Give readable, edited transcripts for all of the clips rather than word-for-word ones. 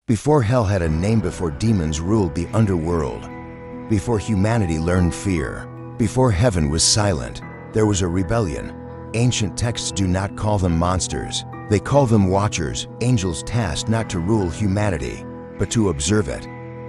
Before hell had a name, before demons ruled the underworld, before humanity learned fear, before heaven was silent, there was a rebellion. Ancient texts do not call them monsters. They call them watchers, angels tasked not to rule humanity, but to observe it.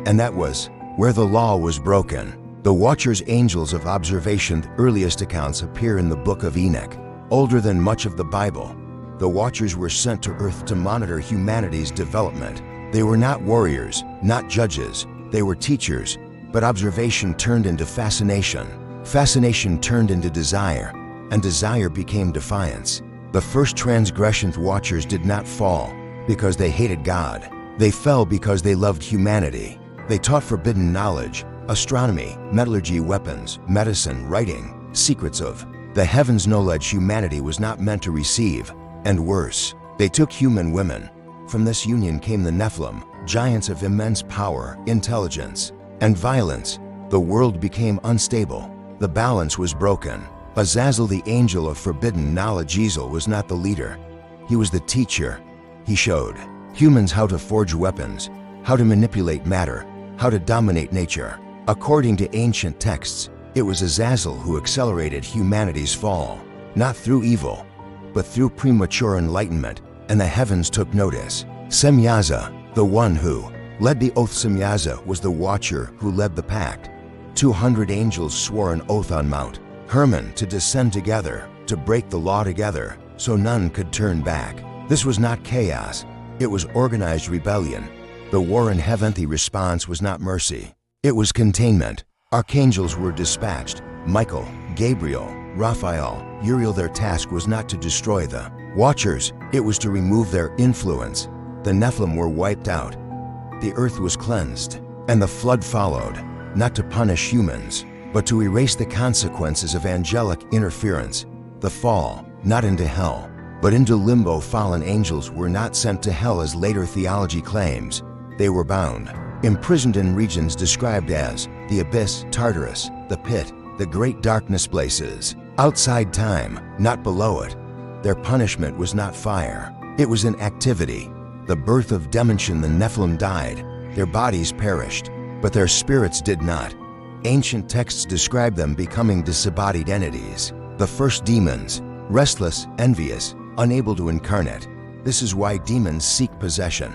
And that was where the law was broken. The watchers, angels of observation. The earliest accounts appear in the Book of Enoch. Older than much of the Bible, the watchers were sent to earth to monitor humanity's development. They were not warriors, not judges. They were teachers. But observation turned into fascination. Fascination turned into desire, and desire became defiance. The first transgression. Watchers did not fall because they hated God. They fell because they loved humanity. They taught forbidden knowledge, astronomy, metallurgy, weapons, medicine, writing, secrets of the heavens, knowledge humanity was not meant to receive. And worse, they took human women. From this union came the Nephilim, giants of immense power, intelligence, and violence. The world became unstable. The balance was broken. Azazel, the angel of forbidden knowledge. Azazel was not the leader. He was the teacher. He showed humans how to forge weapons, how to manipulate matter, how to dominate nature. According to ancient texts, it was Azazel who accelerated humanity's fall, not through evil, but through premature enlightenment, and the heavens took notice. Semyaza, the one who led the oath. Semyaza was the watcher who led the pact. 200 angels swore an oath on Mount Hermon to descend together, to break the law together, so none could turn back. This was not chaos, it was organized rebellion. The war in heaven. The response was not mercy, it was containment. Archangels were dispatched: Michael, Gabriel, Raphael, Uriel. Their task was not to destroy the watchers, it was to remove their influence. The Nephilim were wiped out. The earth was cleansed, and the flood followed, not to punish humans, but to erase the consequences of angelic interference. The fall, not into hell, but into limbo. Fallen angels were not sent to hell as later theology claims. They were bound, imprisoned in regions described as the abyss, Tartarus, the pit, the great darkness, places outside time, not below it. Their punishment was not fire, it was in activity. The birth of Dimension. The Nephilim died, their bodies perished, but their spirits did not. Ancient texts describe them becoming disembodied entities. The first demons, restless, envious, unable to incarnate. This is why demons seek possession.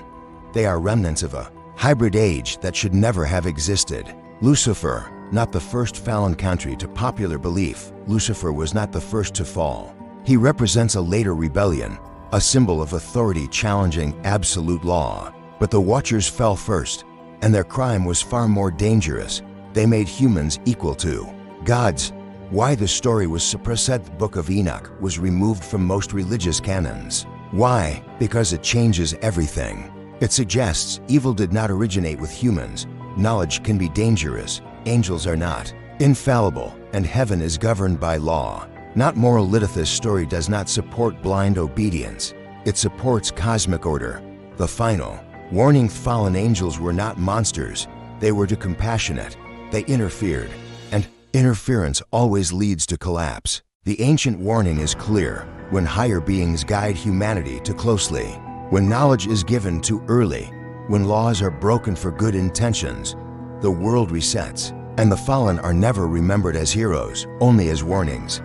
They are remnants of a hybrid age that should never have existed. Lucifer, not the first fallen country. To popular belief, Lucifer was not the first to fall. He represents a later rebellion, a symbol of authority challenging absolute law. But the Watchers fell first, and their crime was far more dangerous. They made humans equal to gods. Why the story was suppressed. The Book of Enoch was removed from most religious canons. Why? Because it changes everything. It suggests evil did not originate with humans. Knowledge can be dangerous. Angels are not infallible, and heaven is governed by law, not moral. This story does not support blind obedience. It supports cosmic order. The final warning: fallen angels were not monsters. They were too compassionate. They interfered, and interference always leads to collapse. The ancient warning is clear: when higher beings guide humanity too closely, when knowledge is given too early, when laws are broken for good intentions, the world resets, and the fallen are never remembered as heroes, only as warnings.